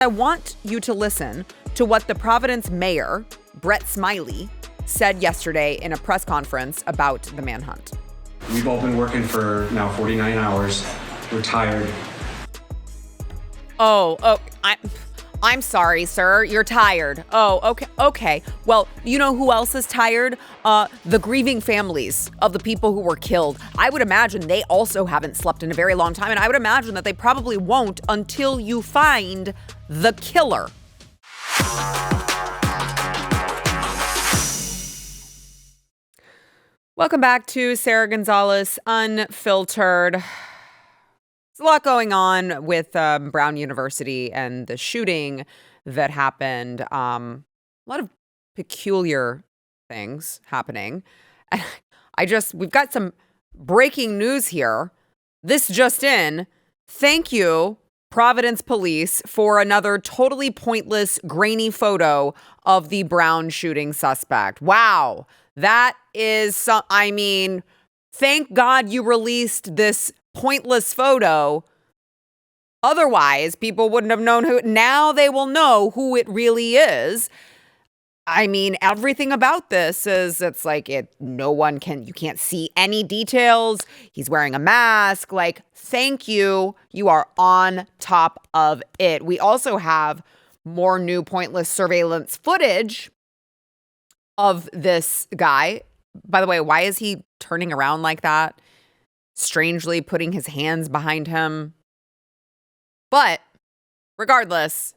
I want you to listen to what the Providence mayor, Brett Smiley, said yesterday in a press conference about the manhunt. We've all been working for now 49 hours. We're tired. I'm sorry, sir. You're tired. Oh, okay. Well, you know who else is tired? The grieving families of the people who were killed. I would imagine they also haven't slept in a very long time, and I would imagine that they probably won't until you find the killer. Welcome back to Sara Gonzales, Unfiltered. There's a lot going on with Brown University and the shooting that happened. A lot of peculiar things happening. And we've got some breaking news here. This just in. Thank you, Providence Police, for another totally pointless, grainy photo of the Brown shooting suspect. Wow. That is, thank God you released this pointless photo. Otherwise, people wouldn't have known who. Now they will know who it really is. Everything about this is, you can't see any details. He's wearing a mask. Thank you. You are on top of it. We also have more new pointless surveillance footage of this guy. By the way, why is he turning around like that? Strangely putting his hands behind him. But regardless,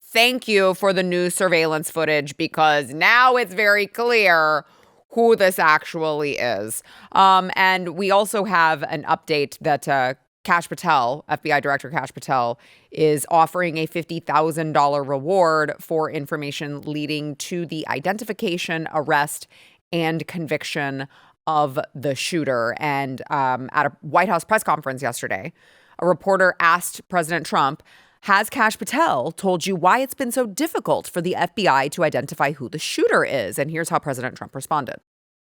thank you for the new surveillance footage, because now it's very clear who this actually is. And we also have an update that Kash Patel, FBI Director Kash Patel, is offering a $50,000 reward for information leading to the identification, arrest, and conviction of the shooter. And at a White House press conference yesterday, a reporter asked President Trump, has Kash Patel told you why it's been so difficult for the FBI to identify who the shooter is? And here's how President Trump responded.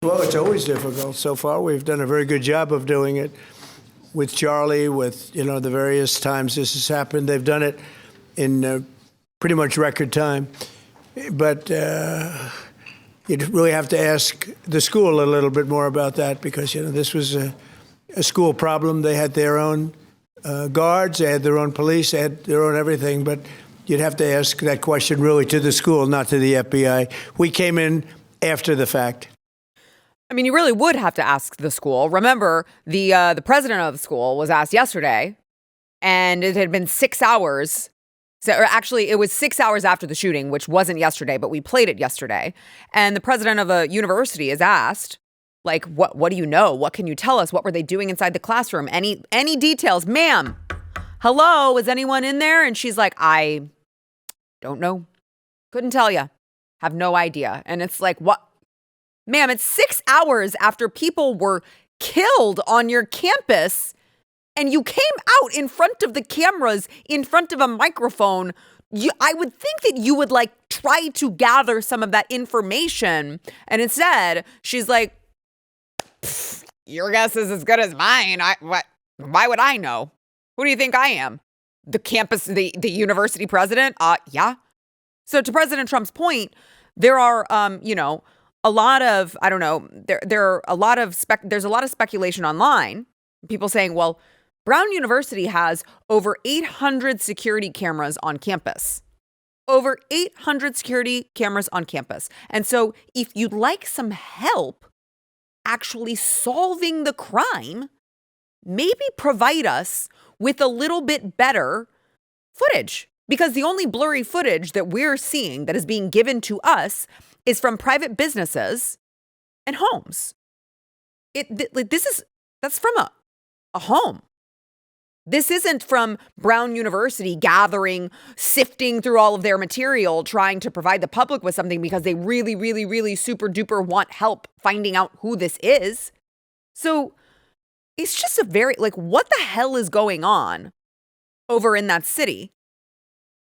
Well, it's always difficult. So far, we've done a very good job of doing it with Charlie, with, the various times this has happened. They've done it in pretty much record time. But you'd really have to ask the school a little bit more about that, because, this was a school problem. They had their own guards, they had their own police, they had their own everything. But you'd have to ask that question really to the school, not to the FBI. We came in after the fact. You really would have to ask the school. Remember, the president of the school was asked yesterday, and it had been 6 hours. It was 6 hours after the shooting, which wasn't yesterday, but we played it yesterday. And the president of a university is asked, what do you know? What can you tell us? What were they doing inside the classroom? Any details? Ma'am, hello, is anyone in there? And she's like, I don't know. Couldn't tell you. Have no idea. And it's like, what? Ma'am, it's 6 hours after people were killed on your campus, and you came out in front of the cameras, in front of a microphone. I would think that you would try to gather some of that information. And instead, she's like, your guess is as good as mine. Why would I know? Who do you think I am? The university president? Yeah. So to President Trump's point, there are, a lot of, there's a lot of speculation online. People saying, well, Brown University has over 800 security cameras on campus. Over 800 security cameras on campus. And so if you'd like some help actually solving the crime, maybe provide us with a little bit better footage. Because the only blurry footage that we're seeing that is being given to us is from private businesses and homes. That's from a home. This isn't from Brown University sifting through all of their material, trying to provide the public with something because they really, really, really super duper want help finding out who this is. So it's just what the hell is going on over in that city?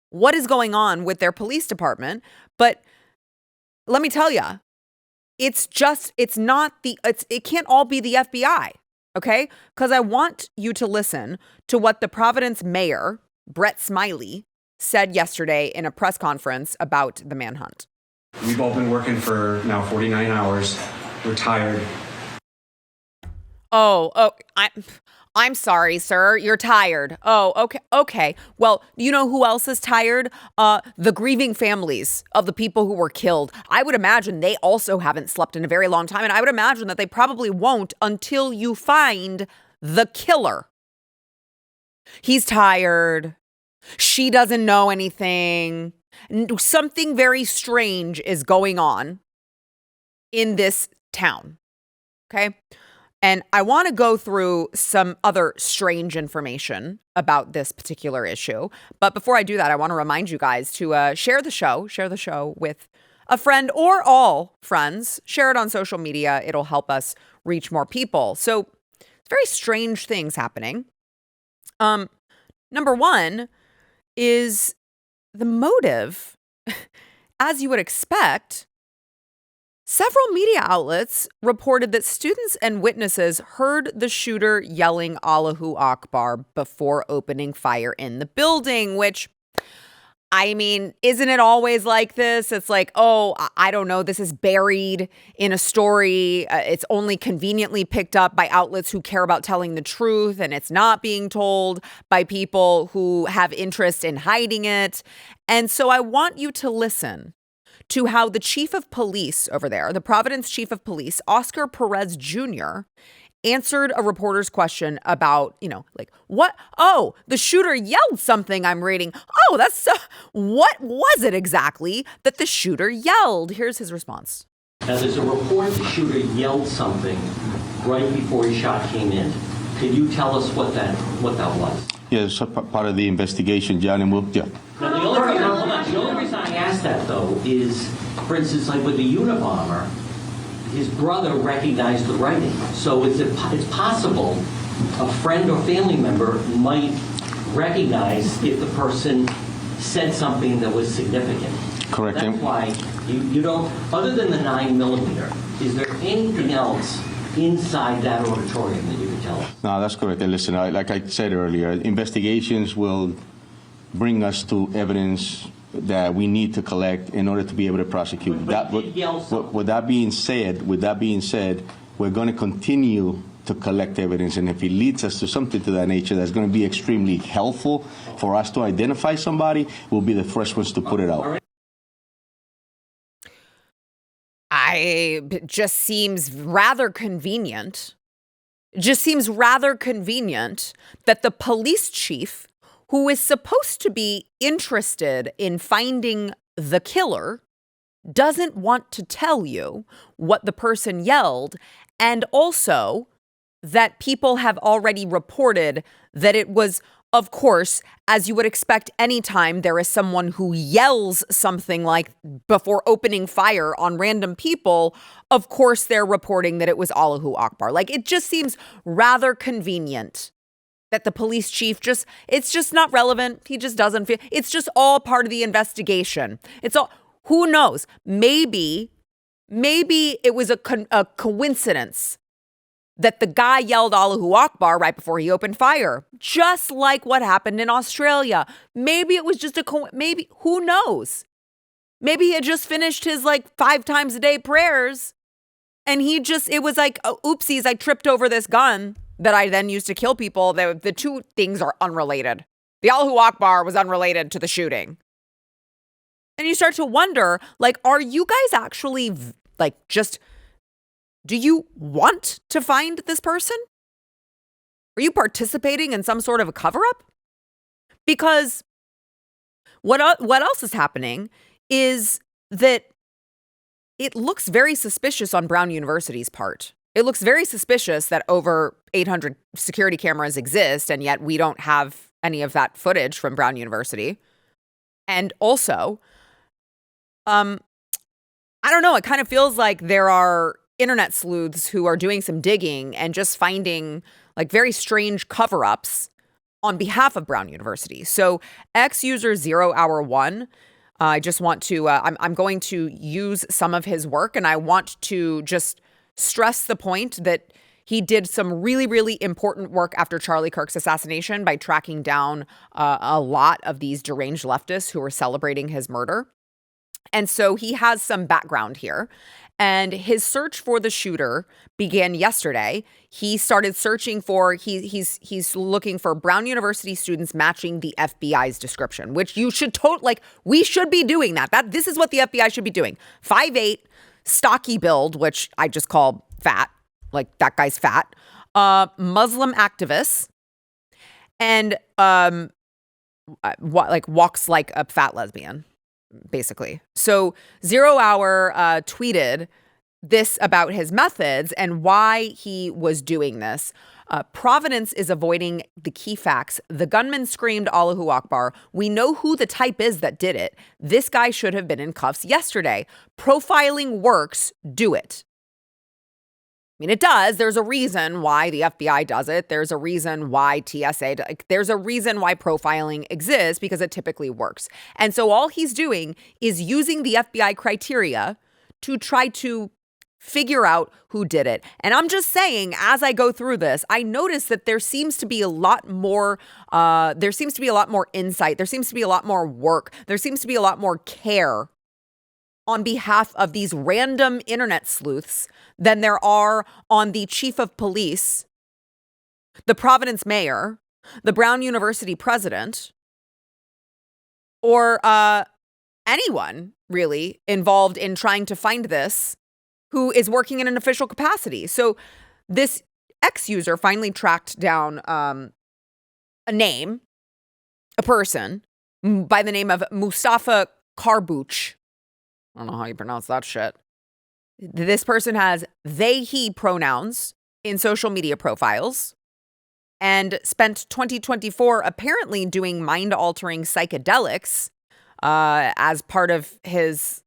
What is going on with their police department? But let me tell you, it can't all be the FBI. Okay? Because I want you to listen to what the Providence mayor, Brett Smiley, said yesterday in a press conference about the manhunt. We've all been working for now 49 hours. We're tired. I'm sorry, sir. You're tired. Oh, okay. Well, you know who else is tired? The grieving families of the people who were killed. I would imagine they also haven't slept in a very long time, and I would imagine that they probably won't until you find the killer. He's tired. She doesn't know anything. Something very strange is going on in this town. Okay? And I want to go through some other strange information about this particular issue. But before I do that, I want to remind you guys to share the show with a friend or all friends. Share it on social media. It'll help us reach more people. So it's very strange things happening. Number one is the motive. As you would expect, several media outlets reported that students and witnesses heard the shooter yelling Allahu Akbar before opening fire in the building, which, I mean, isn't it always like this? It's like, oh, I don't know, this is buried in a story. It's only conveniently picked up by outlets who care about telling the truth, and it's not being told by people who have interest in hiding it. And so I want you to listen to how the chief of police over there, the Providence chief of police, Oscar Perez Jr., answered a reporter's question about, like, what? Oh, the shooter yelled something, I'm reading. Oh, what was it exactly that the shooter yelled? Here's his response. Now, there's a report the shooter yelled something right before his shot came in. Can you tell us what that was? Yeah, it's part of the investigation, John, and we'll, yeah. Now, the only reason I asked that, though, is, for instance, like with the Unabomber, his brother recognized the writing. So it's possible a friend or family member might recognize if the person said something that was significant. Correct. That's why you don't, other than the 9mm, is there anything else inside that auditorium that you can tell us? No, that's correct. And listen, like I said earlier, investigations will bring us to evidence that we need to collect in order to be able to prosecute. With that being said, we're going to continue to collect evidence, and if it leads us to something to that nature that's going to be extremely helpful for us to identify somebody, we'll be the first ones to put it out. It just seems rather convenient. It just seems rather convenient that the police chief, who is supposed to be interested in finding the killer, doesn't want to tell you what the person yelled, and also that people have already reported that it was, of course, as you would expect anytime there is someone who yells something like before opening fire on random people, of course they're reporting that it was Allahu Akbar. Like, it just seems rather convenient that the police chief it's just not relevant. He just doesn't feel, it's just all part of the investigation. It's all, who knows? Maybe it was a coincidence that the guy yelled Allahu Akbar right before he opened fire, just like what happened in Australia. Maybe it was just maybe, who knows? Maybe he had just finished his 5 times a day prayers, and it was like, oh, oopsies, I tripped over this gun that I then used to kill people. The two things are unrelated. The Allahu Akbar was unrelated to the shooting. And you start to wonder, are you guys actually, do you want to find this person? Are you participating in some sort of a cover-up? Because what else is happening is that it looks very suspicious on Brown University's part. It looks very suspicious that over 800 security cameras exist, and yet we don't have any of that footage from Brown University. And also, I don't know, it kind of feels like there are internet sleuths who are doing some digging and just finding very strange cover-ups on behalf of Brown University. So ex-user 0hour1, I just want to, I'm going to use some of his work, and I want to just stress the point that He did some really, really important work after Charlie Kirk's assassination by tracking down a lot of these deranged leftists who were celebrating his murder. And so he has some background here. And his search for the shooter began yesterday. He started searching for, he's looking for Brown University students matching the FBI's description, which you should we should be doing that. This is what the FBI should be doing. 5'8", stocky build, which I just call fat, like that guy's fat, Muslim activists, and walks like a fat lesbian, basically. So 0 Hour tweeted this about his methods and why he was doing this. Providence is avoiding the key facts. The gunman screamed Allahu Akbar. We know who the type is that did it. This guy should have been in cuffs yesterday. Profiling works. Do it. I mean, it does. There's a reason why the FBI does it. There's a reason why TSA, there's a reason why profiling exists, because it typically works. And so all he's doing is using the FBI criteria to try to figure out who did it. And I'm just saying, as I go through this, I notice that there seems to be a lot more, insight. There seems to be a lot more work. There seems to be a lot more care on behalf of these random internet sleuths than there are on the chief of police, the Providence mayor, the Brown University president, or anyone really involved in trying to find this who is working in an official capacity. So this X-user finally tracked down a person by the name of Mustafa Karbouch. I don't know how you pronounce that shit. This person has they, he pronouns in social media profiles and spent 2024 apparently doing mind-altering psychedelics as part of his,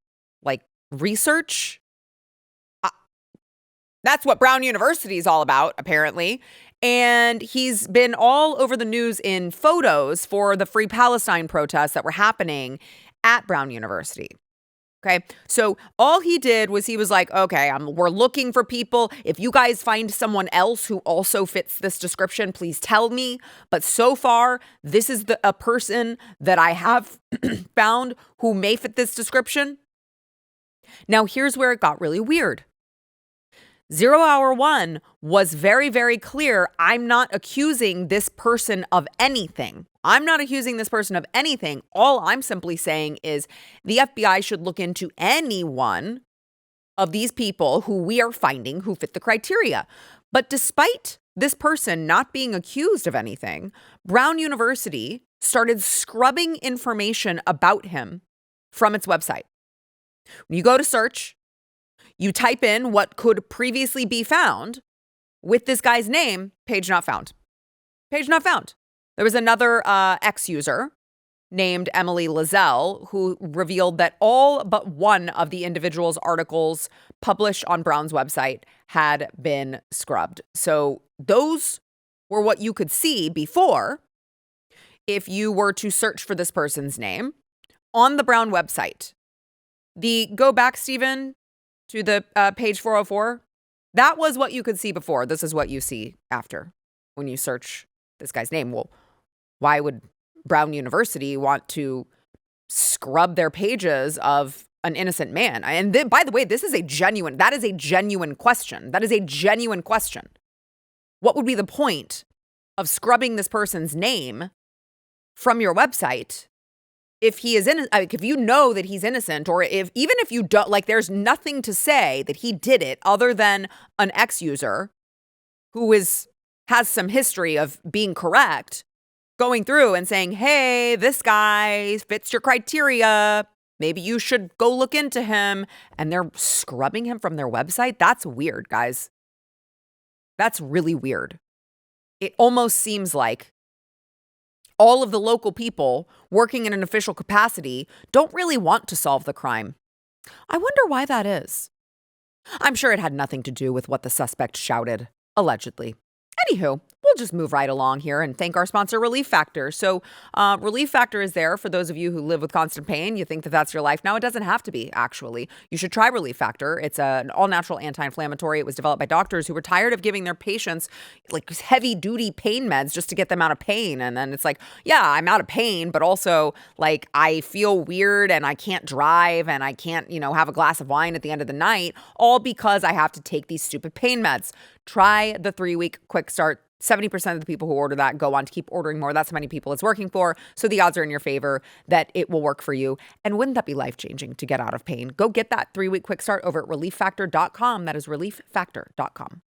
research. That's what Brown University is all about, apparently. And he's been all over the news in photos for the Free Palestine protests that were happening at Brown University. Okay, so all he did was he was like, okay, we're looking for people. If you guys find someone else who also fits this description, please tell me. But so far, this is a person that I have found who may fit this description. Now, here's where it got really weird. 0 Hour 1 was very, very clear. I'm not accusing this person of anything. I'm not accusing this person of anything. All I'm simply saying is the FBI should look into any one of these people who we are finding who fit the criteria. But despite this person not being accused of anything, Brown University started scrubbing information about him from its website. When you go to search, you type in what could previously be found with this guy's name, page not found. Page not found. There was another X-user named Emily Lazelle who revealed that all but one of the individual's articles published on Brown's website had been scrubbed. So those were what you could see before if you were to search for this person's name on the Brown website. Go back, Stephen, to the page 404. That was what you could see before. This is what you see after when you search this guy's name. Well, why would Brown University want to scrub their pages of an innocent man? And by the way, that is a genuine question. That is a genuine question. What would be the point of scrubbing this person's name from your website if he is if you know that he's innocent, or even if you don't, there's nothing to say that he did it other than an X-user who has some history of being correct, going through and saying, hey, this guy fits your criteria. Maybe you should go look into him. And they're scrubbing him from their website. That's weird, guys. That's really weird. It almost seems like all of the local people working in an official capacity don't really want to solve the crime. I wonder why that is. I'm sure it had nothing to do with what the suspect shouted, allegedly. Anywho, we'll just move right along here and thank our sponsor, Relief Factor. So Relief Factor is there for those of you who live with constant pain. You think that that's your life now. It doesn't have to be, actually. You should try Relief Factor. It's an all-natural anti-inflammatory. It was developed by doctors who were tired of giving their patients like heavy-duty pain meds just to get them out of pain. And then it's like, yeah, I'm out of pain, but also like I feel weird and I can't drive and I can't, have a glass of wine at the end of the night, all because I have to take these stupid pain meds. Try the 3-week quick start. 70% of the people who order that go on to keep ordering more. That's how many people it's working for. So the odds are in your favor that it will work for you. And wouldn't that be life-changing to get out of pain? Go get that 3-week quick start over at relieffactor.com. That is relieffactor.com.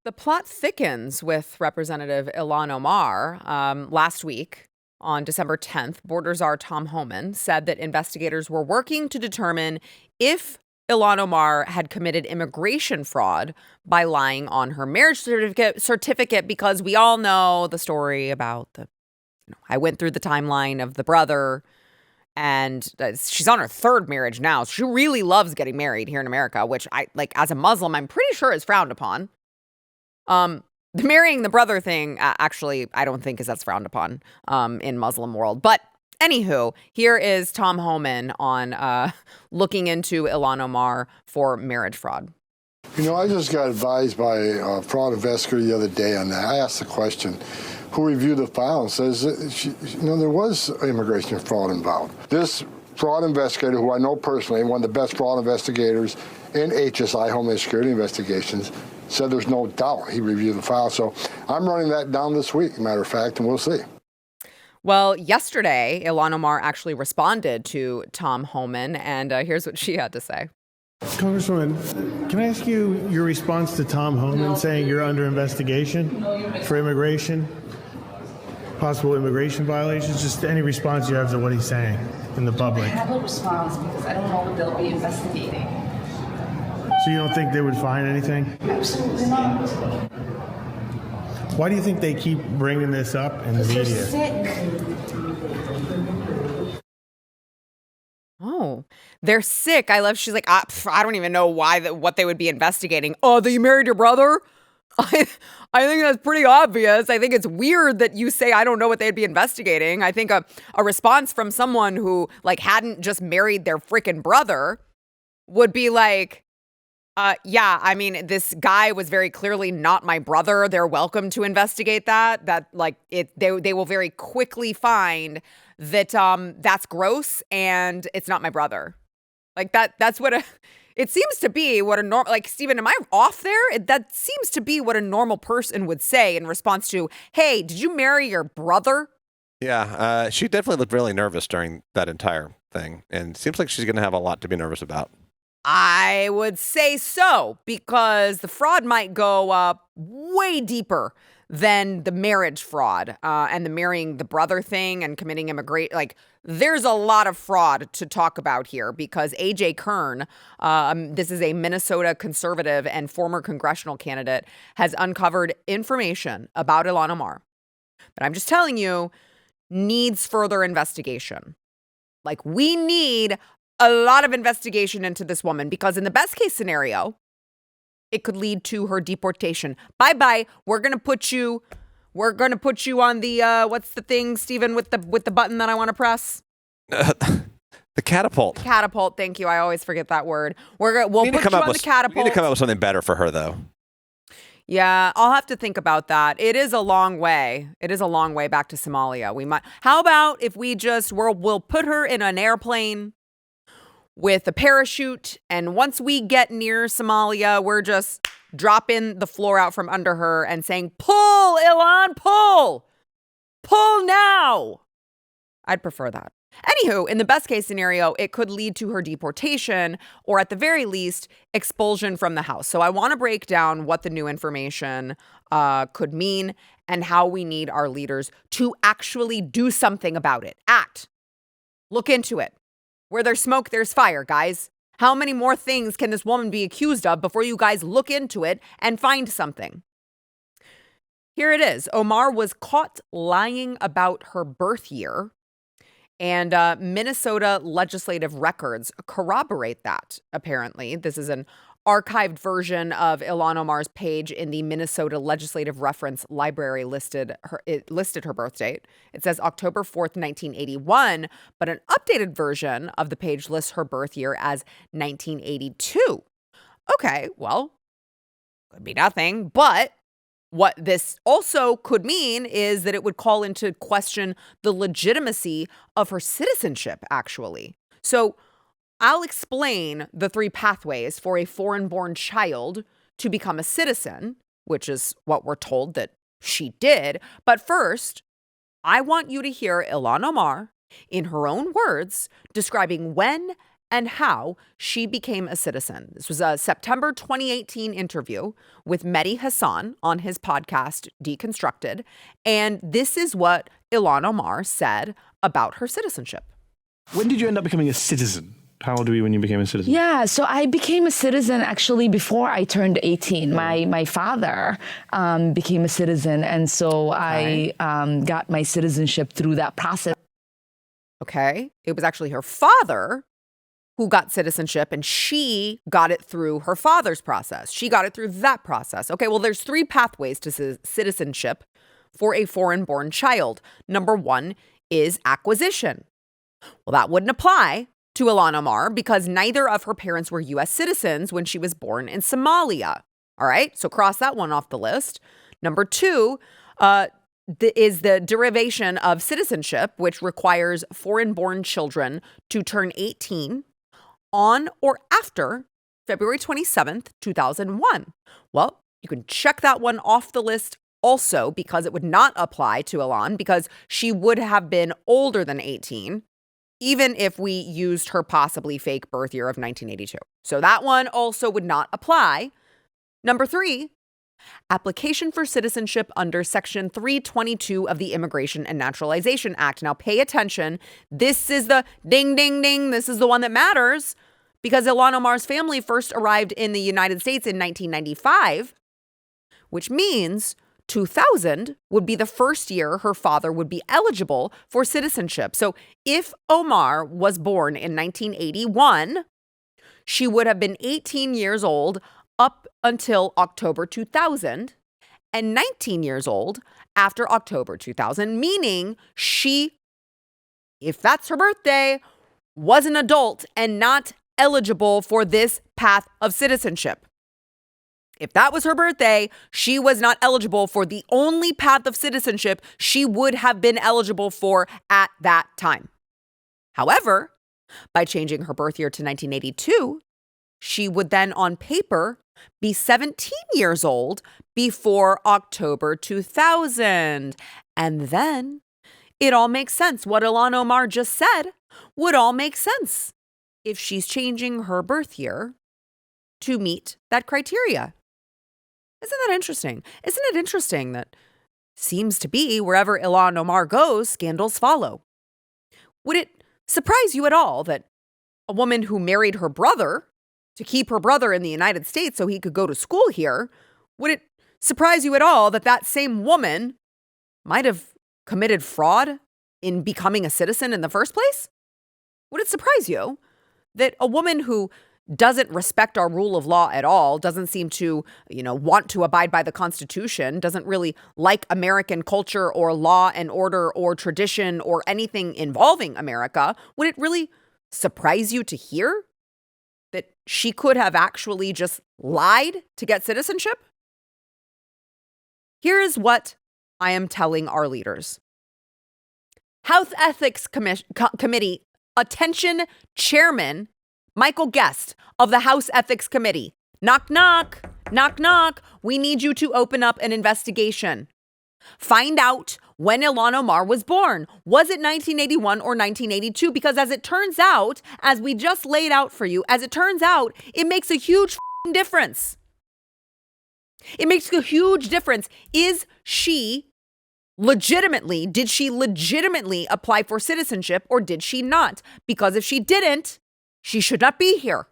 The plot thickens with Representative Ilhan Omar. Last week, on December 10th, Border Czar Tom Homan said that investigators were working to determine if Ilhan Omar had committed immigration fraud by lying on her marriage certificate, because we all know the story about I went through the timeline of the brother, and she's on her 3rd marriage now. She really loves getting married here in America, which as a Muslim, I'm pretty sure is frowned upon. The marrying the brother thing, actually, I don't think is as frowned upon in Muslim world. But anywho, here is Tom Homan on looking into Ilhan Omar for marriage fraud. I just got advised by a fraud investigator the other day on that. I asked the question, who reviewed the file and says that there was immigration fraud involved. This fraud investigator, who I know personally, one of the best fraud investigators in HSI, Homeland Security Investigations, said there's no doubt he reviewed the file. So I'm running that down this week, matter of fact, and we'll see. Well, yesterday, Ilhan Omar actually responded to Tom Homan, and here's what she had to say. Congresswoman, can I ask you your response to Tom Homan saying you're under investigation for immigration, possible immigration violations? Just any response you have to what he's saying in the public. I have a response because I don't know what they'll be investigating. So you don't think they would find anything? Absolutely not. Why do you think they keep bringing this up in the media? They're sick. Oh, they're sick. I love. She's like, I don't even know what they would be investigating. Oh, that you married your brother? I think that's pretty obvious. I think it's weird that you say I don't know what they'd be investigating. I think a response from someone who hadn't just married their freaking brother would be like, yeah, I mean, this guy was very clearly not my brother. They're welcome to investigate that. They will very quickly find that that's gross and it's not my brother. That's what it seems to be what a normal, Stephen, am I off there? That seems to be what a normal person would say in response to, hey, did you marry your brother? Yeah, she definitely looked really nervous during that entire thing, and seems like she's going to have a lot to be nervous about. I would say so, because the fraud might go way deeper than the marriage fraud and the marrying the brother thing and committing immigration. There's a lot of fraud to talk about here, because A.J. Kern, this is a Minnesota conservative and former congressional candidate, has uncovered information about Ilhan Omar. But I'm just telling you, needs further investigation. We need a lot of investigation into this woman, because in the best case scenario, it could lead to her deportation. Bye-bye. We're going to put you on the, what's the thing, Stephen, with the button that I want to press? The catapult. Catapult. Thank you. I always forget that word. We'll put you on the catapult. We need to come up with something better for her, though. Yeah, I'll have to think about that. It is a long way. It is a long way back to Somalia. How about if we'll put her in an airplane with a parachute, and once we get near Somalia, we're just dropping the floor out from under her and saying, pull, Ilhan, pull! Pull now! I'd prefer that. Anywho, in the best case scenario, it could lead to her deportation, or at the very least, expulsion from the house. So I want to break down what the new information could mean and how we need our leaders to actually do something about it. Act. Look into it. Where there's smoke, there's fire, guys. How many more things can this woman be accused of before you guys look into it and find something? Here it is. Omar was caught lying about her birth year, and Minnesota legislative records corroborate that, apparently. This is an archived version of Ilhan Omar's page in the Minnesota Legislative Reference Library listed her birth date. It says October 4th, 1981, but an updated version of the page lists her birth year as 1982. Okay, well, could be nothing, but what this also could mean is that it would call into question the legitimacy of her citizenship, actually. So I'll explain the three pathways for a foreign-born child to become a citizen, which is what we're told that she did. But first, I want you to hear Ilhan Omar, in her own words, describing when and how she became a citizen. This was a September 2018 interview with Mehdi Hassan on his podcast, Deconstructed. And this is what Ilhan Omar said about her citizenship. When did you end up becoming a citizen? How old were you when you became a citizen? Yeah, so I became a citizen actually before I turned 18. My father became a citizen, and so I got my citizenship through that process. Okay. It was actually her father who got citizenship, and she got it through her father's process. She got it through that process. Okay, well, there's three pathways to citizenship for a foreign-born child. Number one is acquisition. Well, that wouldn't apply to Ilhan Omar because neither of her parents were U.S. citizens when she was born in Somalia. All right, so cross that one off the list. Number two is the derivation of citizenship, which requires foreign-born children to turn 18 on or after February 27th, 2001. Well, you can check that one off the list also because it would not apply to Ilhan because she would have been older than 18, even if we used her possibly fake birth year of 1982. So that one also would not apply. Number three, application for citizenship under Section 322 of the Immigration and Naturalization Act. Now pay attention. This is the ding, ding, ding. This is the one that matters because Ilhan Omar's family first arrived in the United States in 1995, which means 2000 would be the first year her father would be eligible for citizenship. So if Omar was born in 1981, she would have been 18 years old up until October 2000 and 19 years old after October 2000, meaning she, if that's her birthday, was an adult and not eligible for this path of citizenship. If that was her birthday, she was not eligible for the only path of citizenship she would have been eligible for at that time. However, by changing her birth year to 1982, she would then on paper be 17 years old before October 2000. And then it all makes sense. What Ilhan Omar just said would all make sense if she's changing her birth year to meet that criteria. Isn't that interesting? Isn't it interesting that seems to be wherever Ilhan Omar goes, scandals follow? Would it surprise you at all that a woman who married her brother to keep her brother in the United States so he could go to school here, would it surprise you at all that that same woman might have committed fraud in becoming a citizen in the first place? Would it surprise you that a woman who doesn't respect our rule of law at all, doesn't seem to, want to abide by the Constitution, doesn't really like American culture or law and order or tradition or anything involving America, would it really surprise you to hear that she could have actually just lied to get citizenship? Here is what I am telling our leaders. House Ethics Committee, attention, Chairman Michael Guest of the House Ethics Committee. Knock, knock, knock, knock. We need you to open up an investigation. Find out when Ilhan Omar was born. Was it 1981 or 1982? Because as it turns out, as we just laid out for you, as it turns out, it makes a huge difference. It makes a huge difference. Did she legitimately apply for citizenship or did she not? Because if she didn't, she should not be here.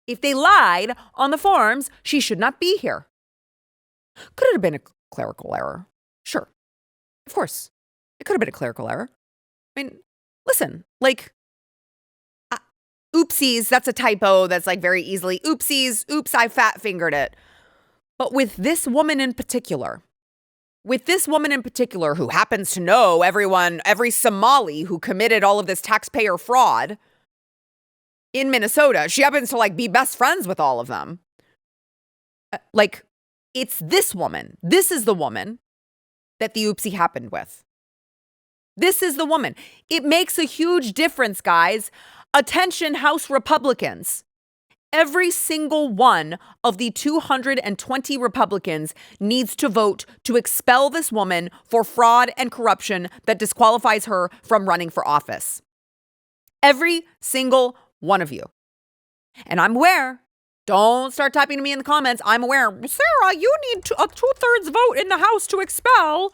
If they lied on the forms, she should not be here. Could it have been a clerical error. Sure. Of course. It could have been a clerical error. I mean, listen, like, oopsies, that's a typo that's like very easily, oopsies, oops, I fat fingered it. But with this woman in particular, who happens to know everyone, every Somali who committed all of this taxpayer fraud in Minnesota, she happens to like be best friends with all of them. Like, it's this woman. This is the woman that the oopsie happened with. This is the woman. It makes a huge difference, guys. Attention, House Republicans. Every single one of the 220 Republicans needs to vote to expel this woman for fraud and corruption that disqualifies her from running for office. Every single one of you. And I'm aware, don't start typing to me in the comments, I'm aware, Sarah, you need a 2/3 vote in the House to expel.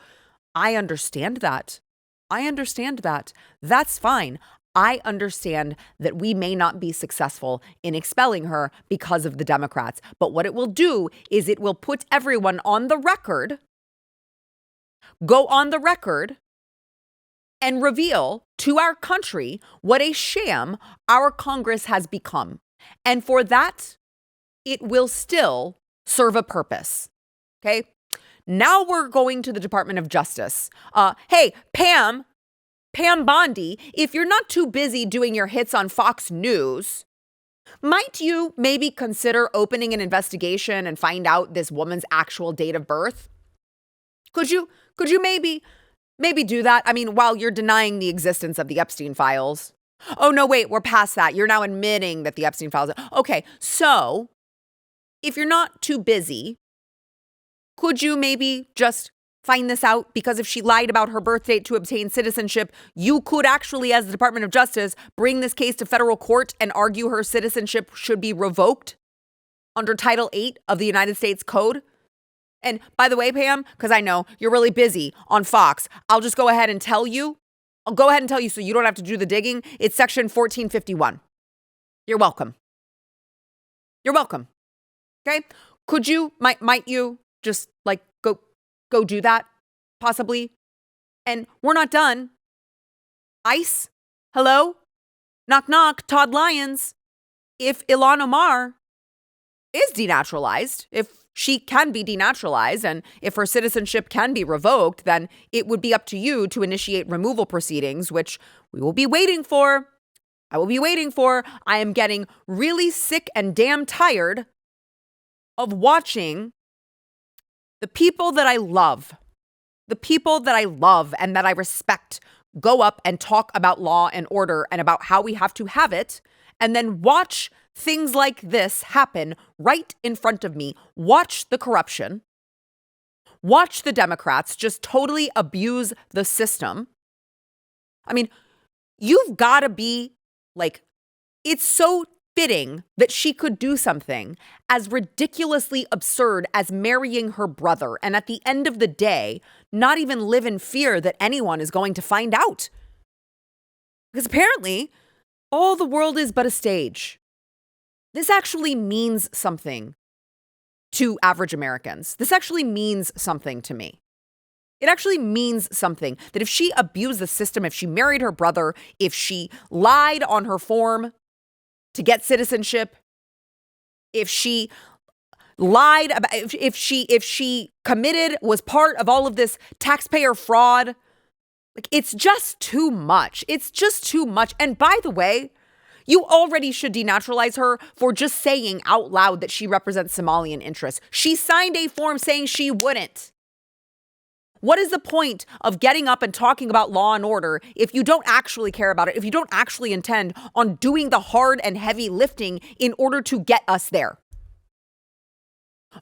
I understand that. That's fine. I understand that we may not be successful in expelling her because of the Democrats. But what it will do is it will put everyone on the record, go on the record, and reveal to our country what a sham our Congress has become. And for that, it will still serve a purpose. Okay? Now we're going to the Department of Justice. Hey, Pam Bondi, if you're not too busy doing your hits on Fox News, might you maybe consider opening an investigation and find out this woman's actual date of birth? Could you maybe do that? I mean, while you're denying the existence of the Epstein files. Oh, no, wait, we're past that. You're now admitting that the Epstein files. Okay, so if you're not too busy, could you maybe just find this out? Because if she lied about her birth date to obtain citizenship, you could actually, as the Department of Justice, bring this case to federal court and argue her citizenship should be revoked under Title 8 of the United States Code. And by the way, Pam, because I know you're really busy on Fox, I'll just go ahead and tell you. I'll go ahead and tell you so you don't have to do the digging. It's Section 1451. You're welcome. You're welcome. Okay? Could you, might you just like go do that, possibly? And we're not done. ICE, hello? Knock, knock, Todd Lyons. If Ilhan Omar is denaturalized, if she can be denaturalized, and if her citizenship can be revoked, then it would be up to you to initiate removal proceedings, which we will be waiting for. I will be waiting for. I am getting really sick and damn tired of watching the people that I love and that I respect go up and talk about law and order and about how we have to have it, and then watch things like this happen right in front of me. Watch the corruption. Watch the Democrats just totally abuse the system. I mean, you've got to be like, it's so fitting that she could do something as ridiculously absurd as marrying her brother, and at the end of the day, not even live in fear that anyone is going to find out. Because apparently, all the world is but a stage. This actually means something to average Americans. This actually means something to me. It actually means something that if she abused the system, if she married her brother, if she lied on her form to get citizenship, if she lied about, if she committed, was part of all of this taxpayer fraud, like, it's just too much. It's just too much. And by the way, you already should denaturalize her for just saying out loud that she represents Somalian interests. She signed a form saying she wouldn't. What is the point of getting up and talking about law and order if you don't actually care about it, if you don't actually intend on doing the hard and heavy lifting in order to get us there?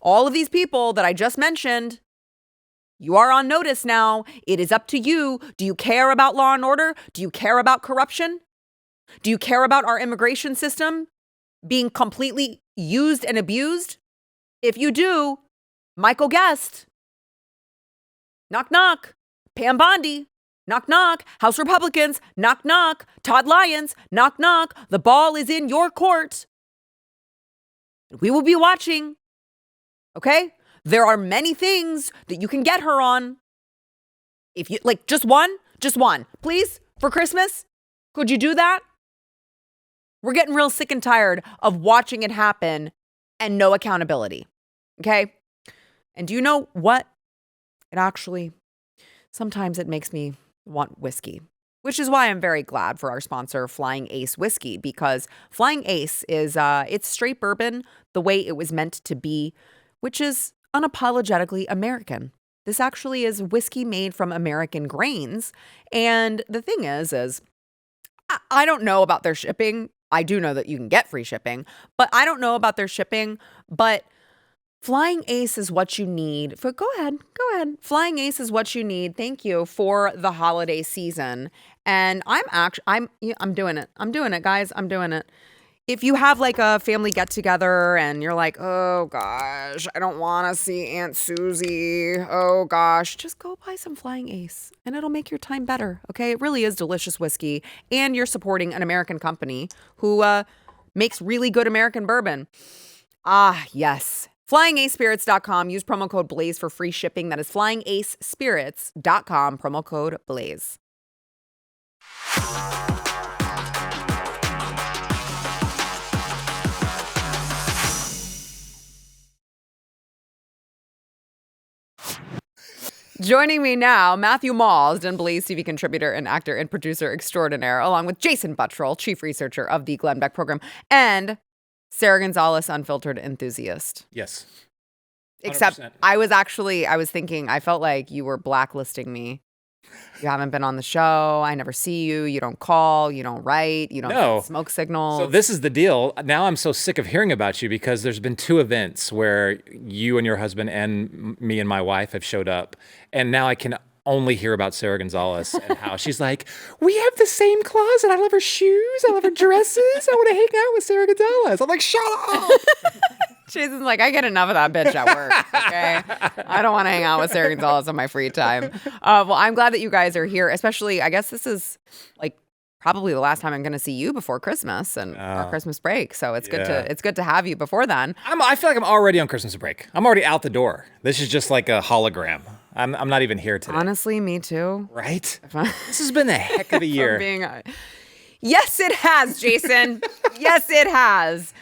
All of these people that I just mentioned, you are on notice now. It is up to you. Do you care about law and order? Do you care about corruption? Do you care about our immigration system being completely used and abused? If you do, Michael Guest. Knock, knock. Pam Bondi. Knock, knock. House Republicans. Knock, knock. Todd Lyons. Knock, knock. The ball is in your court. We will be watching. Okay? There are many things that you can get her on. If you like just one, please, for Christmas, could you do that? We're getting real sick and tired of watching it happen and no accountability. Okay? And do you know what? Sometimes it makes me want whiskey, which is why I'm very glad for our sponsor, Flying Ace Whiskey, because Flying Ace is, it's straight bourbon the way it was meant to be, which is unapologetically American. This actually is whiskey made from American grains. And the thing is I don't know about their shipping. I do know that you can get free shipping, but I don't know about their shipping. But Flying Ace is what you need. Go ahead. Flying Ace is what you need. Thank you for the holiday season. And I'm doing it. I'm doing it, guys. I'm doing it. If you have like a family get together and you're like, oh gosh, I don't want to see Aunt Susie. Oh gosh, just go buy some Flying Ace and it'll make your time better. Okay. It really is delicious whiskey. And you're supporting an American company who makes really good American bourbon. Ah, yes. FlyingAceSpirits.com. Use promo code Blaze for free shipping. That is FlyingAceSpirits.com. Promo code Blaze. Joining me now, Matthew Marsden, Blaze TV contributor and actor and producer extraordinaire, along with Jason Buttrill, chief researcher of the Glenn Beck program, and Sara Gonzales, Unfiltered enthusiast. Yes. 100%. Except I was thinking, I felt like you were blacklisting me. You haven't been on the show. I never see you. You don't call. You don't write. You don't send smoke signals. So this is the deal. Now I'm so sick of hearing about you because there's been 2 events where you and your husband and me and my wife have showed up. And now I can only hear about Sara Gonzales and how she's like, we have the same closet. I love her shoes. I love her dresses. I want to hang out with Sara Gonzales. I'm like, shut up. Jason's like, I get enough of that bitch at work, okay? I don't want to hang out with Sara Gonzales on my free time. Well, I'm glad that you guys are here, especially, I guess this is like probably the last time I'm going to see you before Christmas and our Christmas break. So it's good to have you before then. I feel like I'm already on Christmas break. I'm already out the door. This is just like a hologram. I'm not even here today. Honestly, me too. Right? This has been a heck of a year. Yes, it has, Jason. Yes, it has.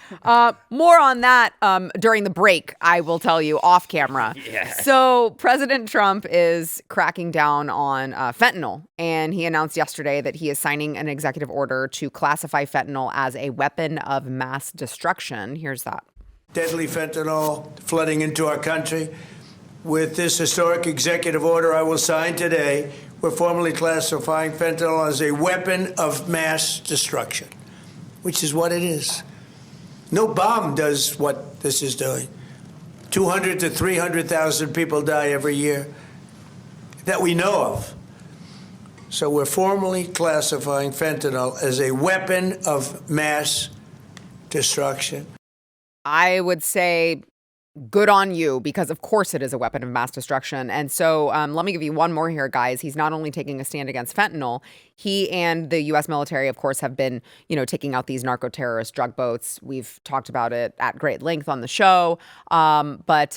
More on that during the break, I will tell you off camera. Yeah. So President Trump is cracking down on fentanyl, and he announced yesterday that he is signing an executive order to classify fentanyl as a weapon of mass destruction. Here's that. Deadly fentanyl flooding into our country. With this historic executive order I will sign today, we're formally classifying fentanyl as a weapon of mass destruction, which is what it is. No bomb does what this is doing. 200 to 300,000 people die every year that we know of. So we're formally classifying fentanyl as a weapon of mass destruction. I would say good on you, because of course it is a weapon of mass destruction. And so let me give you one more here, guys. He's not only taking a stand against fentanyl, he and the U.S. military, of course, have been, taking out these narco-terrorist drug boats. We've talked about it at great length on the show. But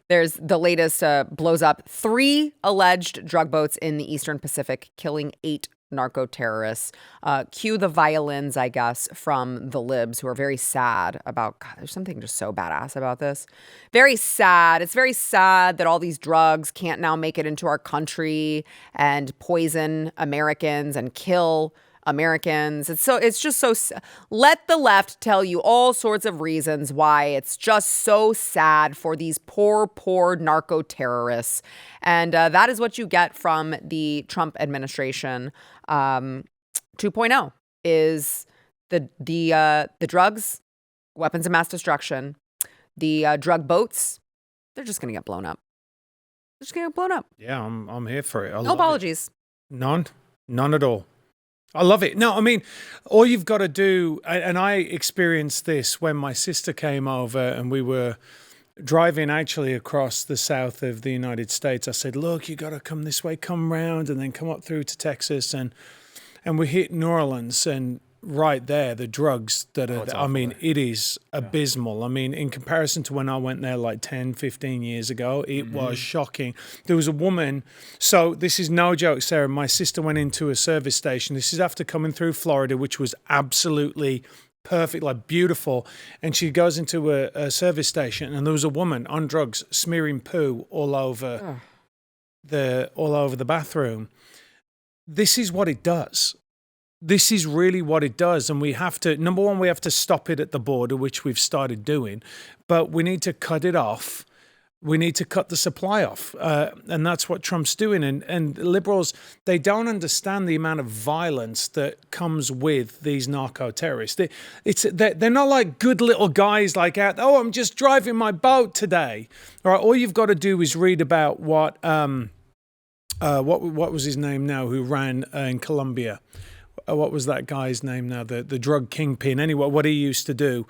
there's the latest blows up 3 alleged drug boats in the Eastern Pacific, killing 8 narco-terrorists. Cue the violins, I guess, from the libs, who are very sad about, God, there's something just so badass about this. Very sad. It's very sad that all these drugs can't now make it into our country and poison Americans and kill Americans. It's just so, let the left tell you all sorts of reasons why it's just so sad for these poor narco terrorists. And that is what you get from the Trump administration. 2.0 is the drugs, weapons of mass destruction, the drug boats. They're just going to get blown up. They're just going to get blown up. Yeah, I'm here for it. No apologies. None at all. I love it. No, I mean, all you've got to do, and I experienced this when my sister came over and we were driving actually across the south of the United States. I said, look, you got to come this way, come round, and then come up through to Texas. And we hit New Orleans, and right there, the drugs that are, I mean, awful. it is abysmal. I mean, in comparison to when I went there like 10, 15 years ago, it was shocking. There was a woman, so this is no joke, Sarah. My sister went into a service station. This is after coming through Florida, which was absolutely perfect, like beautiful. And she goes into a service station, and there was a woman on drugs smearing poo all over the bathroom. This is what it does. This is really what it does. And we have to, number one, we have to stop it at the border, which we've started doing, but we need to cut it off. We need to cut the supply off. And that's what Trump's doing. And liberals, they don't understand the amount of violence that comes with these narco-terrorists. They're not like good little guys like out, oh, I'm just driving my boat today. All right, all you've got to do is read about what was his name now, who ran in Colombia. What was that guy's name now? The drug kingpin. Anyway, what he used to do.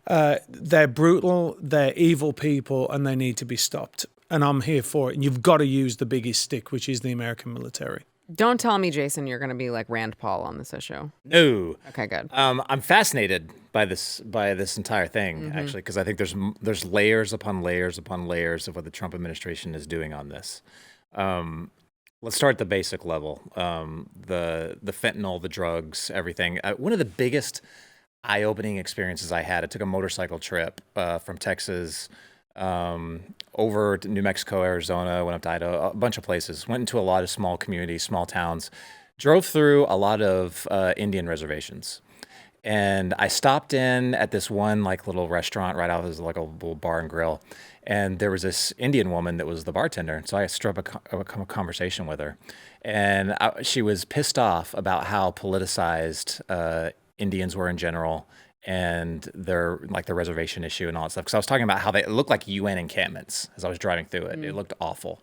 They're brutal, they're evil people, and they need to be stopped. And I'm here for it. And you've got to use the biggest stick, which is the American military. Don't tell me, Jason, you're going to be like Rand Paul on this issue. No. Okay, good. I'm fascinated by this entire thing, actually, because I think there's layers upon layers upon layers of what the Trump administration is doing on this. Let's start at the basic level. The fentanyl, the drugs, everything. One of the biggest eye-opening experiences I had, I took a motorcycle trip from Texas over to New Mexico, Arizona, went up to Idaho, a bunch of places, went into a lot of small communities, small towns, drove through a lot of Indian reservations. And I stopped in at this one like little restaurant right out of like a little bar and grill. And there was this Indian woman that was the bartender. So I struck a conversation with her. And she was pissed off about how politicized Indians were in general and their reservation issue and all that stuff. Because I was talking about how they looked like UN encampments as I was driving through it. It looked awful.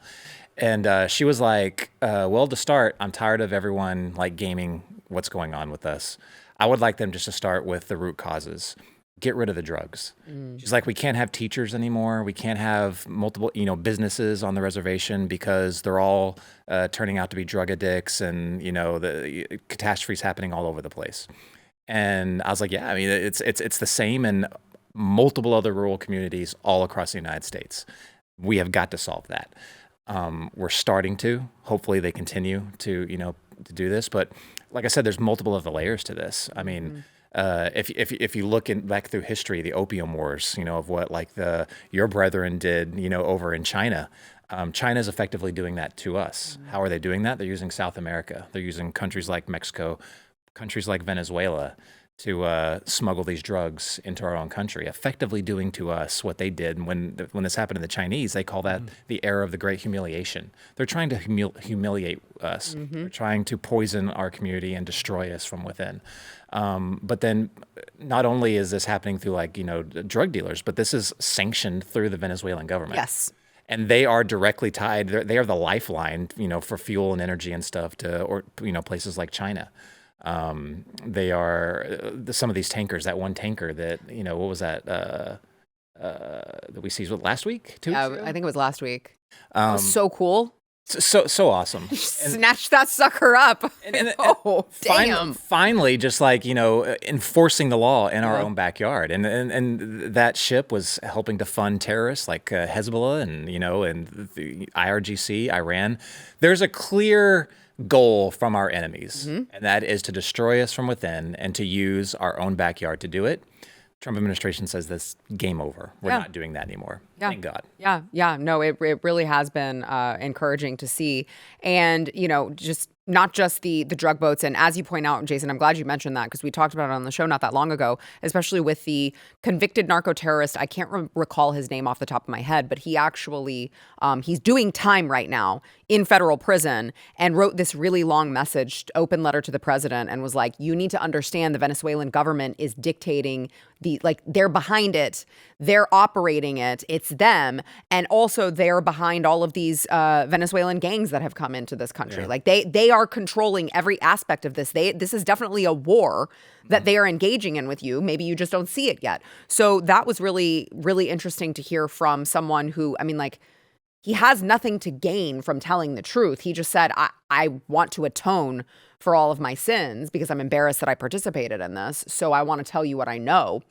And she was like, well, to start, I'm tired of everyone like gaming what's going on with us. I would like them just to start with the root causes. Get rid of the drugs. She's like, we can't have teachers anymore. We can't have multiple, businesses on the reservation because they're all turning out to be drug addicts, and the catastrophes happening all over the place. And I was like, yeah, I mean, it's the same in multiple other rural communities all across the United States. We have got to solve that. We're starting to. Hopefully, they continue to to do this. But like I said, there's multiple other layers to this. I mean. If you look back through history, the opium wars, of what like your brethren did, over in China, China is effectively doing that to us. How are they doing that? They're using South America. They're using countries like Mexico, countries like Venezuela to smuggle these drugs into our own country, effectively doing to us what they did when this happened to the Chinese. They call that the era of the Great Humiliation. They're trying to humiliate us. They're trying to poison our community and destroy us from within. But then not only is this happening through drug dealers, but this is sanctioned through the Venezuelan government. Yes. And they are directly tied. They are the lifeline, for fuel and energy and stuff to places like China. They are some of these tankers. That one tanker that what was that that we seized last week? 2 weeks ago? I think it was last week. That was so cool. So awesome. Snatch that sucker up. Oh, damn. Finally, just enforcing the law in our own backyard. And that ship was helping to fund terrorists like Hezbollah and the IRGC, Iran. There's a clear goal from our enemies, and that is to destroy us from within and to use our own backyard to do it. Trump administration says this game over. We're not doing that anymore. Yeah. Thank God. Yeah. No, it really has been encouraging to see. And, just not just the drug boats. And as you point out, Jason, I'm glad you mentioned that because we talked about it on the show not that long ago, especially with the convicted narco terrorist. I can't recall his name off the top of my head, but he actually, he's doing time right now in federal prison and wrote this really long message, open letter to the president, and was like, you need to understand the Venezuelan government is dictating they're behind it. They're operating it. It's them. And also they're behind all of these Venezuelan gangs that have come into this country. Yeah. They are controlling every aspect of this. This is definitely a war that they are engaging in with you. Maybe you just don't see it yet. So that was really, really interesting to hear from someone who, he has nothing to gain from telling the truth. He just said, I want to atone for all of my sins because I'm embarrassed that I participated in this. So I want to tell you what I know.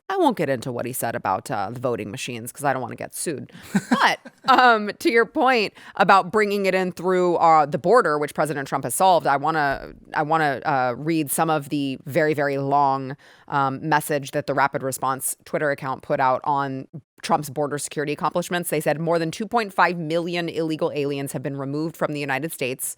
I won't get into what he said about the voting machines because I don't want to get sued. But to your point about bringing it in through the border, which President Trump has solved, I want to read some of the very, very long message that the Rapid Response Twitter account put out on Trump's border security accomplishments. They said more than 2.5 million illegal aliens have been removed from the United States.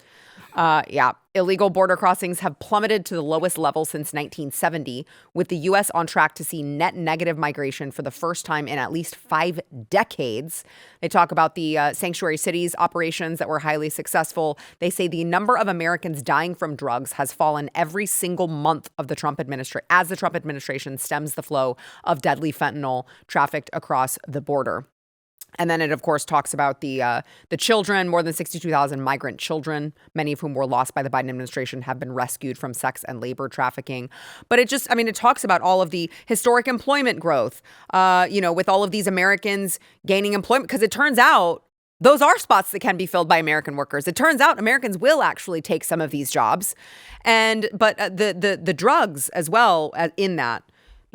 Illegal border crossings have plummeted to the lowest level since 1970, with the U.S. on track to see net negative migration for the first time in at least 5 decades. They talk about the sanctuary cities operations that were highly successful. They say the number of Americans dying from drugs has fallen every single month of the Trump administration as the Trump administration stems the flow of deadly fentanyl trafficked across the border. And then it, of course, talks about the children. More than 62,000 migrant children, many of whom were lost by the Biden administration, have been rescued from sex and labor trafficking. But it talks about all of the historic employment growth, with all of these Americans gaining employment, because it turns out those are spots that can be filled by American workers. It turns out Americans will actually take some of these jobs. But the drugs as well in that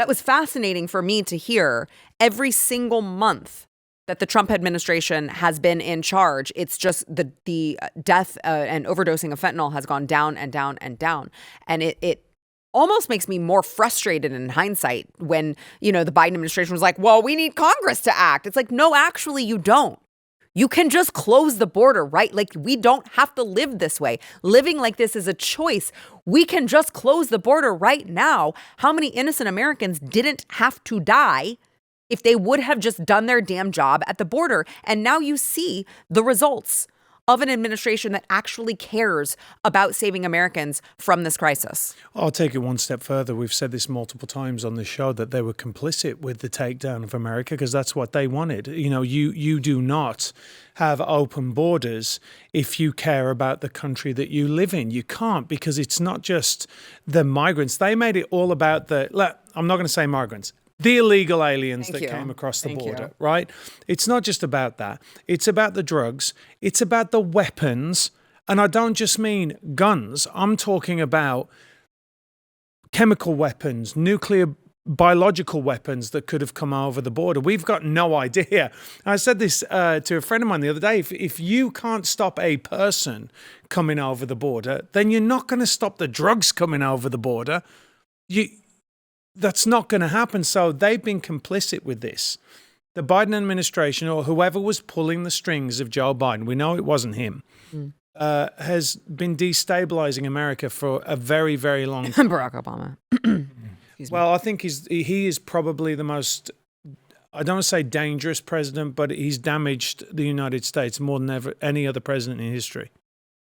was fascinating for me to hear. Every single month that the Trump administration has been in charge, it's just the death and overdosing of fentanyl has gone down and down and down. And it almost makes me more frustrated in hindsight when, the Biden administration was like, well, we need Congress to act. It's like, no, actually, you don't. You can just close the border, right? Like, we don't have to live this way. Living like this is a choice. We can just close the border right now. How many innocent Americans didn't have to die if they would have just done their damn job at the border? And now you see the results of an administration that actually cares about saving Americans from this crisis. I'll take it one step further. We've said this multiple times on this show that they were complicit with the takedown of America because that's what they wanted. You do not have open borders if you care about the country that you live in. You can't, because it's not just the migrants. They made it all about I'm not going to say migrants. The illegal aliens that came across the border, right? It's not just about that. It's about the drugs. It's about the weapons. And I don't just mean guns. I'm talking about chemical weapons, nuclear, biological weapons that could have come over the border. We've got no idea. I said this to a friend of mine the other day. If you can't stop a person coming over the border, then you're not going to stop the drugs coming over the border. That's not going to happen. So they've been complicit with this. The Biden administration, or whoever was pulling the strings of Joe Biden, we know it wasn't him, has been destabilizing America for a very, very long time. Barack Obama. Well, I think he is probably the most, I don't want to say dangerous president, but he's damaged the United States more than any other president in history.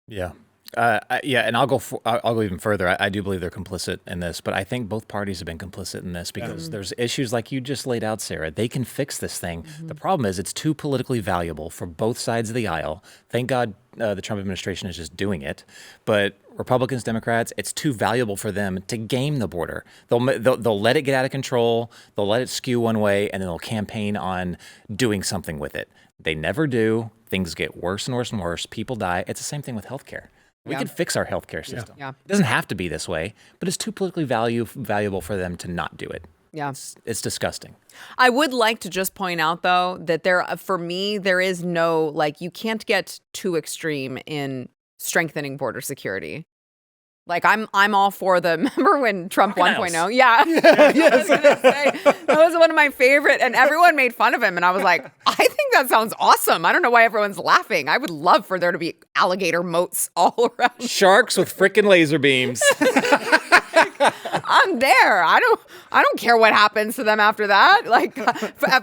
Yeah. And I'll go even further. I do believe they're complicit in this, but I think both parties have been complicit in this because there's issues like you just laid out, Sarah. They can fix this thing. The problem is it's too politically valuable for both sides of the aisle. Thank God the Trump administration is just doing it, but Republicans, Democrats, it's too valuable for them to game the border. They'll let it get out of control. They'll let it skew one way, and then they'll campaign on doing something with it. They never do. Things get worse and worse and worse. People die. It's the same thing with healthcare. We could fix our healthcare system. Yeah. It doesn't have to be this way, but it's too politically valuable for them to not do it. Yeah. It's disgusting. I would like to just point out, though, that for me, there is no, you can't get too extreme in strengthening border security. I'm all for remember when Trump 1.0? Yeah. Yes. I was gonna say, that was one of my favorite, and everyone made fun of him. And I was like, I think that sounds awesome. I don't know why everyone's laughing. I would love for there to be alligator moats all around. Sharks with frickin' laser beams. I'm there. I don't care what happens to them after that.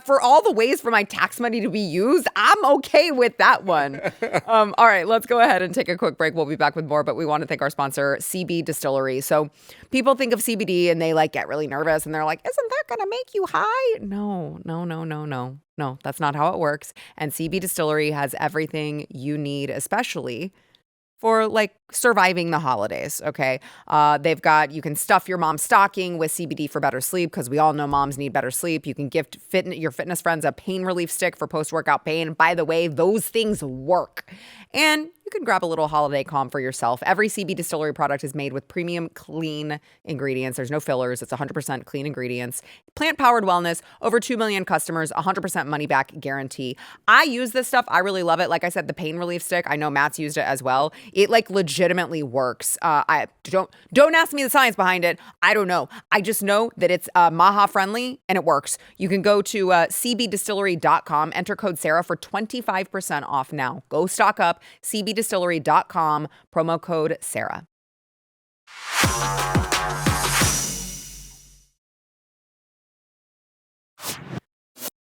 For all the ways for my tax money to be used, I'm okay with that one. All right, let's go ahead and take a quick break. We'll be back with more, but we want to thank our sponsor, CBDistillery. So people think of CBD and they get really nervous and they're like, isn't that going to make you high? No, that's not how it works. And CBDistillery has everything you need, especially for like surviving the holidays, okay? They've got, you can stuff your mom's stocking with CBD for better sleep, because we all know moms need better sleep. You can gift your fitness friends a pain relief stick for post-workout pain. By the way, those things work. And you can grab a little holiday calm for yourself. Every CBDistillery product is made with premium clean ingredients. There's no fillers. It's 100% clean ingredients. Plant-powered wellness, over 2 million customers, 100% money-back guarantee. I use this stuff. I really love it. Like I said, the pain relief stick, I know Matt's used it as well. It like legitimately works. I don't ask me the science behind it. I don't know. I just know that it's Maha friendly and it works. You can go to CBDistillery.com, enter code Sara for 25% off now. Go stock up. CBDistillery.com, promo code Sara.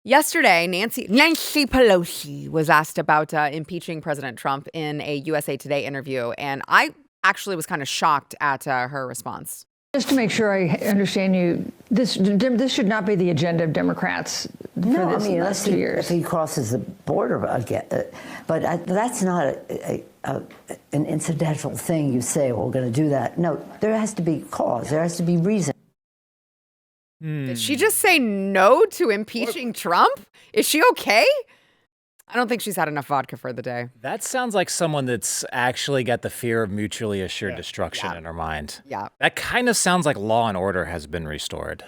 Yesterday, Nancy Pelosi was asked about impeaching President Trump in a USA Today interview, and I actually was kind of shocked at her response. Just to make sure I understand you, this should not be the agenda of Democrats for this last 2 years. If he crosses the border again, but that's not an incidental thing. You say, well, we're going to do that. No, there has to be cause. There has to be reason. Did she just say no to impeaching Trump? Is she okay? I don't think she's had enough vodka for the day. That sounds like someone that's actually got the fear of mutually assured destruction in her mind. Yeah. That kind of sounds like law and order has been restored,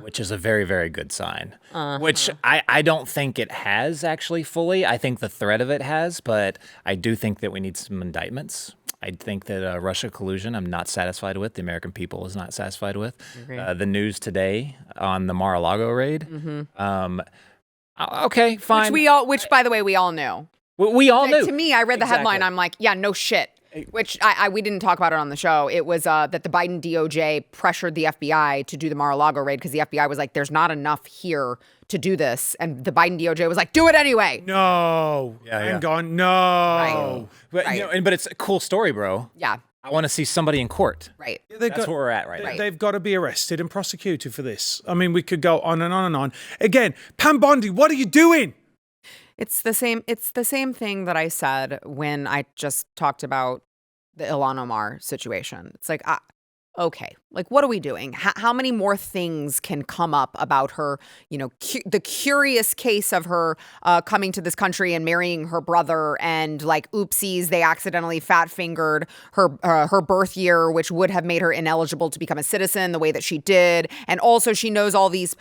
which is a very, very good sign, which I don't think it has actually fully. I think the threat of it has, but I do think that we need some indictments. I think that Russia collusion, I'm not satisfied with. The American people is not satisfied with. The news today on the Mar-a-Lago raid. Okay, fine. Which by the way, we all knew. We all knew. To me, I read the headline. I'm like, yeah, no shit. Which we didn't talk about it on the show. It was that the Biden DOJ pressured the FBI to do the Mar-a-Lago raid because the FBI was like, there's not enough here to do this. And the Biden DOJ was like, do it anyway. No. Hang on. No. Right. But it's a cool story, bro. Yeah. I want to see somebody in court. Right. That's where we're at right now. They've got to be arrested and prosecuted for this. I mean, we could go on and on and on. Again, Pam Bondi, what are you doing? It's the same thing that I said when I just talked about the Ilhan Omar situation. It's like, okay, like, what are we doing? How many more things can come up about her, the curious case of her coming to this country and marrying her brother, and like, oopsies, they accidentally fat-fingered her birth year, which would have made her ineligible to become a citizen the way that she did. And also she knows all these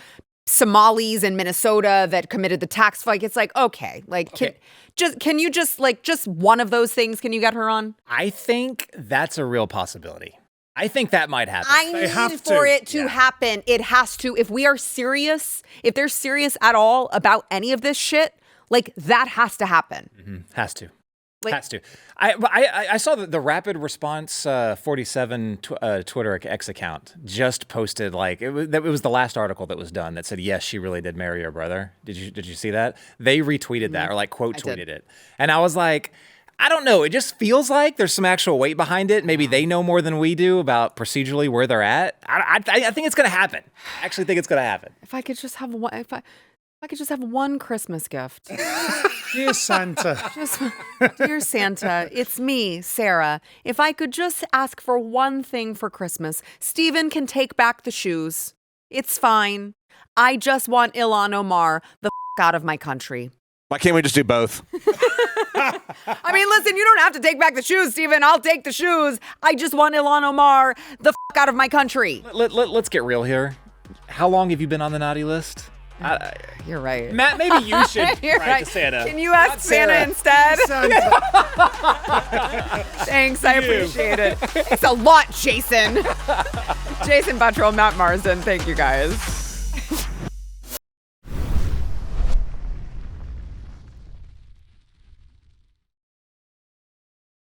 Somalis in Minnesota that committed the tax fight. It's like, okay, like, can you just one of those things, can you get her on? I think that's a real possibility. I think that might happen. I need for it to happen. It has to. If we are serious, if they're serious at all about any of this shit, like, that has to happen. Has to. Has to. I saw the Rapid Response 47 Twitter X account just posted, like, it was the last article that was done that said, yes, she really did marry her brother. Did you see that? They retweeted that, or like quote tweeted it. And I was like, I don't know. It just feels like there's some actual weight behind it. Maybe they know more than we do about procedurally where they're at. I think it's going to happen. I actually think it's going to happen. If I could just have one, if I could just have one Christmas gift. Dear Santa. Dear Santa, it's me, Sara. If I could just ask for one thing for Christmas, Steven can take back the shoes. It's fine. I just want Ilhan Omar the out of my country. Why can't we just do both? I mean, listen, you don't have to take back the shoes, Steven. I'll take the shoes. I just want Ilhan Omar the out of my country. Let's get real here. How long have you been on the naughty list? You're right. Matt, maybe you should You're write right. to Santa. Can you ask Santa instead? Thanks, I appreciate it. Thanks a lot, Jason. Jason Buttrill, Matt Marsden. Thank you, guys.